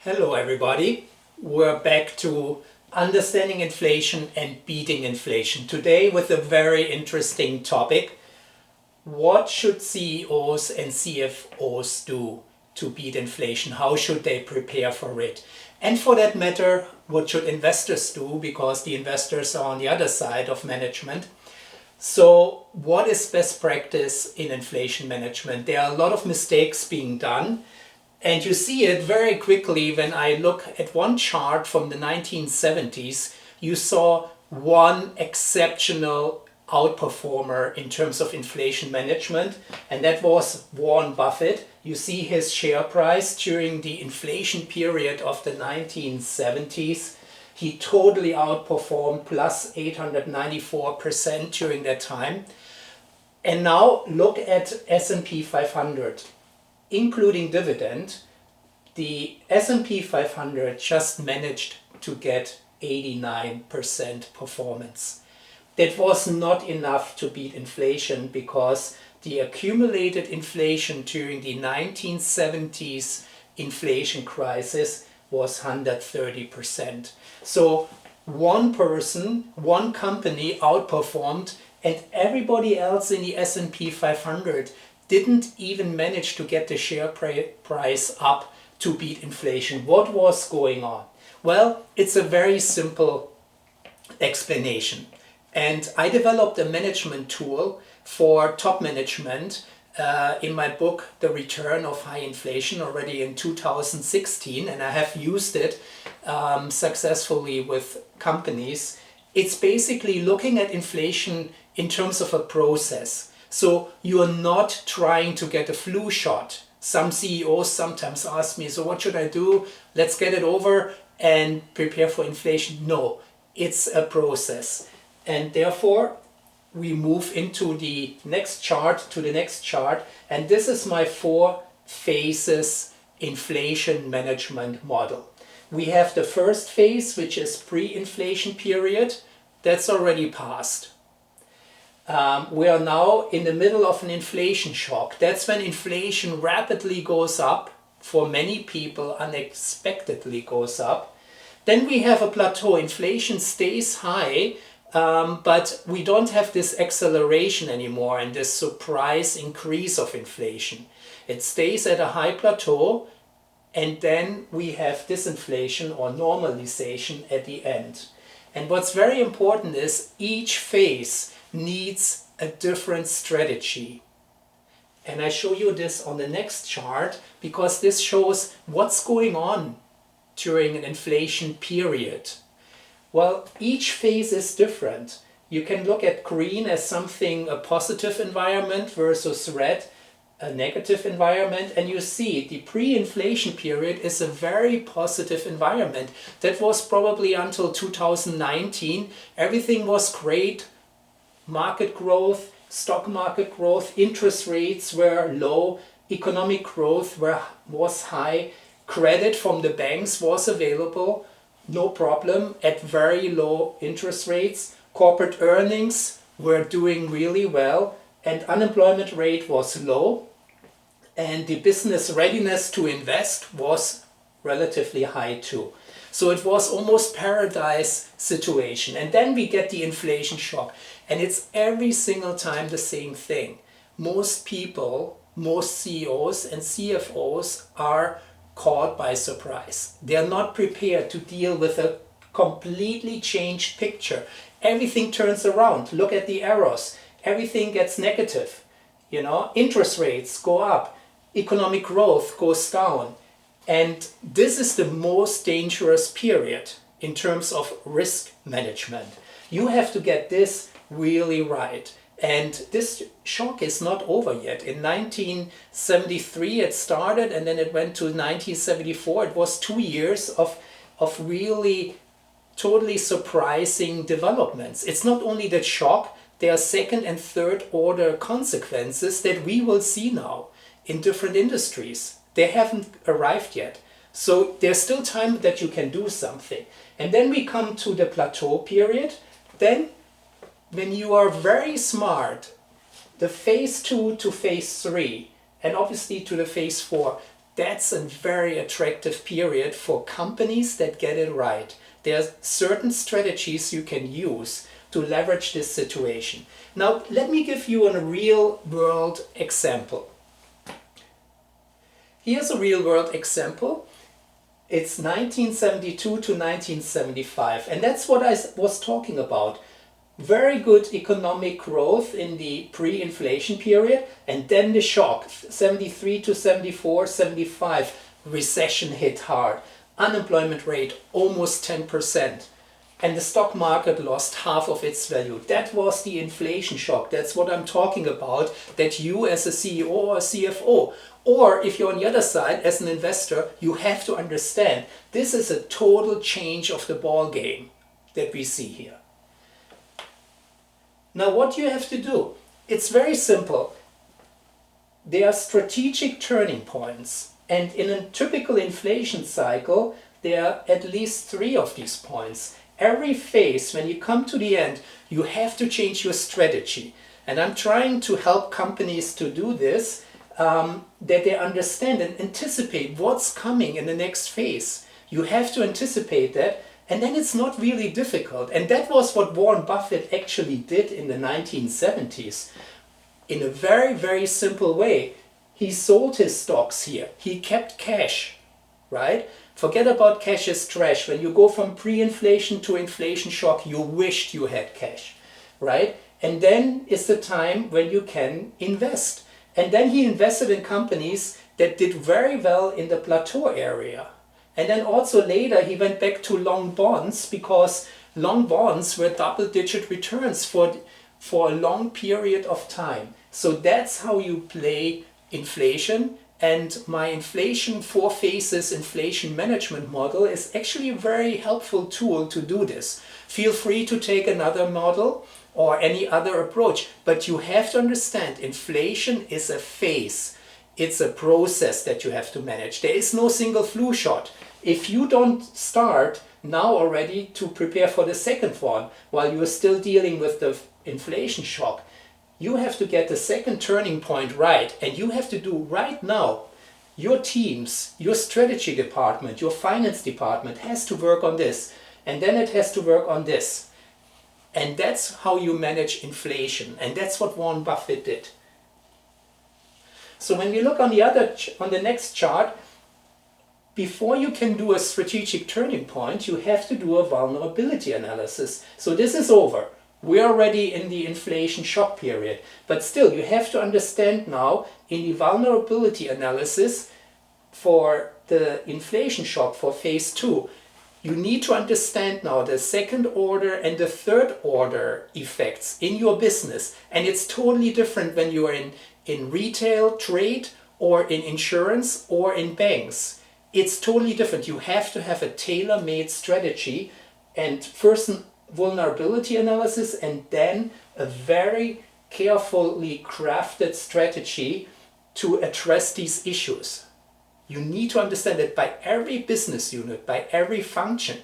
Hello everybody, we're back to understanding inflation and beating inflation. Today with a very interesting topic. What should CEOs and CFOs do to beat inflation? How should they prepare for it? And for that matter, what should investors do? Because the investors are on the other side of management. So what is best practice in inflation management? There are a lot of mistakes being done. And you see it very quickly when I look at one chart from the 1970s. You saw one exceptional outperformer in terms of inflation management, and that was Warren Buffett. You see his share price during the inflation period of the 1970s. He totally outperformed, plus 894% during that time. And now look at S&P 500. Including dividend, the S&P 500 just managed to get 89% performance. That was not enough to beat inflation because the accumulated inflation during the 1970s inflation crisis was 130%. So one person, one company outperformed, and everybody else in the S&P 500 didn't even manage to get the share price up to beat inflation. What was going on? Well, it's a very simple explanation. And I developed a management tool for top management in my book, The Return of High Inflation, already in 2016. And I have used it successfully with companies. It's basically looking at inflation in terms of a process. So you are not trying to get a flu shot. Some CEOs sometimes ask me, so what should I do? Let's get it over and prepare for inflation. No, it's a process. And therefore, we move into the next chart, and this is my 4 phases inflation management model. We have the first phase, which is pre-inflation period. That's already passed. We are now in the middle of an inflation shock. That's when inflation rapidly goes up, for many people unexpectedly goes up. Then we have a plateau. Inflation stays high, but we don't have this acceleration anymore and this surprise increase of inflation. It stays at a high plateau, and then we have disinflation or normalization at the end. And what's very important is each phase needs a different strategy. And I show you this on the next chart because this shows what's going on during an inflation period. Well, each phase is different. You can look at green as something, a positive environment, versus red, a negative environment, and you see the pre-inflation period is a very positive environment. That was probably until 2019. Everything was great. Market growth, stock market growth, interest rates were low, economic growth was high, credit from the banks was available, no problem, at very low interest rates, corporate earnings were doing really well, and unemployment rate was low, and the business readiness to invest was relatively high too. So it was almost paradise situation. And then we get the inflation shock. And it's every single time the same thing. Most people, most CEOs and CFOs are caught by surprise. They are not prepared to deal with a completely changed picture. Everything turns around. Look at the arrows. Everything gets negative. Interest rates go up. Economic growth goes down. And this is the most dangerous period in terms of risk management. You have to get this really right. And this shock is not over yet. In 1973 it started, and then it went to 1974. It was 2 years of really totally surprising developments. It's not only the shock, there are second and third order consequences that we will see now in different industries. They haven't arrived yet. So there's still time that you can do something. And then we come to the plateau period. Then when you are very smart, the phase 2 to phase 3, and obviously to the phase 4, that's a very attractive period for companies that get it right. There are certain strategies you can use to leverage this situation. Now, let me give you a real world example. Here's a real world example. It's 1972 to 1975, and that's what I was talking about. Very good economic growth in the pre-inflation period, and then the shock, 73 to 74, 75, recession hit hard. Unemployment rate almost 10%, and the stock market lost half of its value. That was the inflation shock. That's what I'm talking about, that you as a CEO or a CFO, or if you're on the other side as an investor, you have to understand this is a total change of the ball game that we see here. Now, what you have to do, it's very simple. There are strategic turning points, and in a typical inflation cycle, there are at least 3 of these points. Every phase, when you come to the end, you have to change your strategy. And I'm trying to help companies to do this, that they understand and anticipate what's coming in the next phase. You have to anticipate that, and then it's not really difficult. And that was what Warren Buffett actually did in the 1970s. In a very, very simple way. He sold his stocks here. He kept cash, right? Forget about cash is trash. When you go from pre-inflation to inflation shock, you wished you had cash, right? And then is the time when you can invest. And then he invested in companies that did very well in the plateau area. And then also later he went back to long bonds, because long bonds were double-digit returns for a long period of time. So that's how you play inflation. And my inflation 4 phases inflation management model is actually a very helpful tool to do this. Feel free to take another model or any other approach, but you have to understand inflation is a phase. It's a process that you have to manage. There is no single flu shot. If you don't start now already to prepare for the second one while you are still dealing with the inflation shock, you have to get the second turning point right, and you have to do right now. Your teams, your strategy department, your finance department has to work on this, and then it has to work on this. And that's how you manage inflation, and that's what Warren Buffett did. So when we look on the next chart, before you can do a strategic turning point, you have to do a vulnerability analysis. So this is over. We're already in the inflation shock period, but still you have to understand now in the vulnerability analysis for the inflation shock for phase 2, you need to understand now the second order and the third order effects in your business. And it's totally different when you are in retail, trade, or in insurance, or in banks. It's totally different. You have to have a tailor-made strategy, and first vulnerability analysis, and then a very carefully crafted strategy to address these issues. You need to understand that by every business unit, by every function,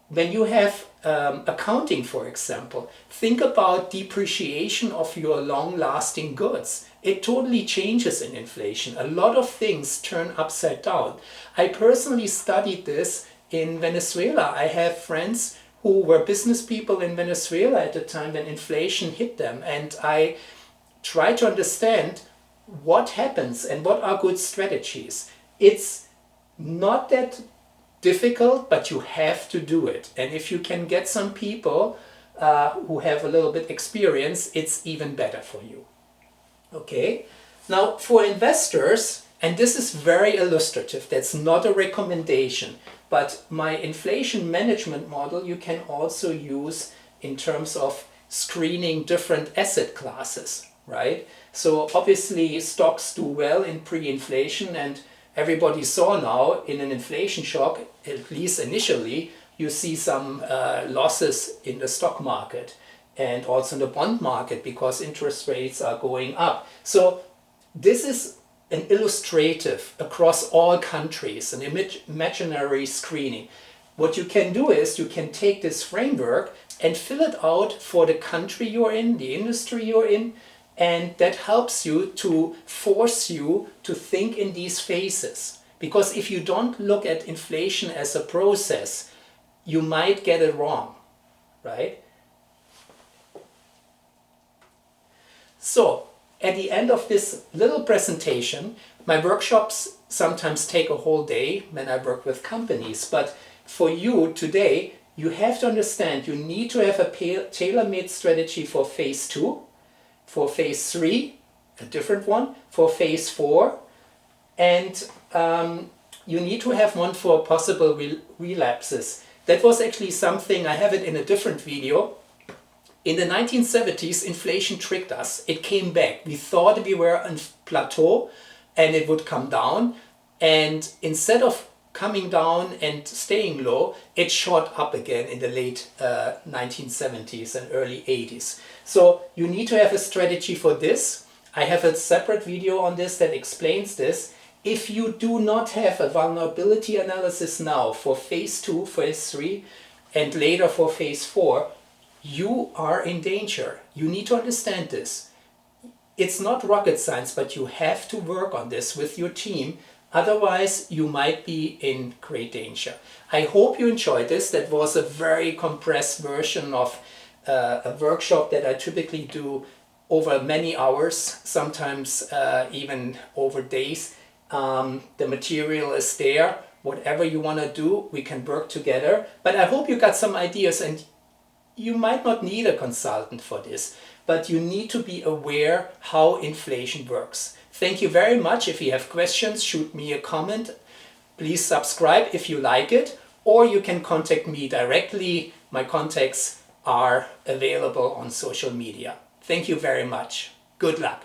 when you have accounting, for example, think about depreciation of your long-lasting goods. It totally changes in inflation. A lot of things turn upside down. I personally studied this in Venezuela. I have friends who were business people in Venezuela at the time when inflation hit them, and I try to understand what happens and what are good strategies. It's not that difficult, but you have to do it. And if you can get some people who have a little bit experience, it's even better for you. Okay, now for investors, and this is very illustrative, that's not a recommendation, but my inflation management model you can also use in terms of screening different asset classes, right? So obviously stocks do well in pre-inflation, and everybody saw now in an inflation shock, at least initially, you see some losses in the stock market and also in the bond market because interest rates are going up. So this is an illustrative across all countries, an imaginary screening. What you can do is you can take this framework and fill it out for the country you're in, the industry you're in, And that helps you to force you to think in these phases. Because if you don't look at inflation as a process, you might get it wrong, right? So, at the end of this little presentation, my workshops sometimes take a whole day when I work with companies, but for you today, you have to understand you need to have a tailor-made strategy for phase 2, for phase 3, a different one, for phase 4, and you need to have one for possible relapses. That was actually something, I have it in a different video. In the 1970s, inflation tricked us. It came back. We thought we were on plateau and it would come down. And instead of coming down and staying low, it shot up again in the late 1970s and early 80s. So you need to have a strategy for this. I have a separate video on this that explains this. If you do not have a vulnerability analysis now for phase 2, phase 3, and later for phase 4, you are in danger. You need to understand this. It's not rocket science, but you have to work on this with your team. Otherwise, you might be in great danger. I hope you enjoyed this. That was a very compressed version of a workshop that I typically do over many hours, sometimes even over days. The material is there. Whatever you want to do, we can work together. But I hope you got some ideas, and you might not need a consultant for this, but you need to be aware how inflation works. Thank you very much. If you have questions, shoot me a comment. Please subscribe if you like it, or you can contact me directly. My contacts are available on social media. Thank you very much. Good luck.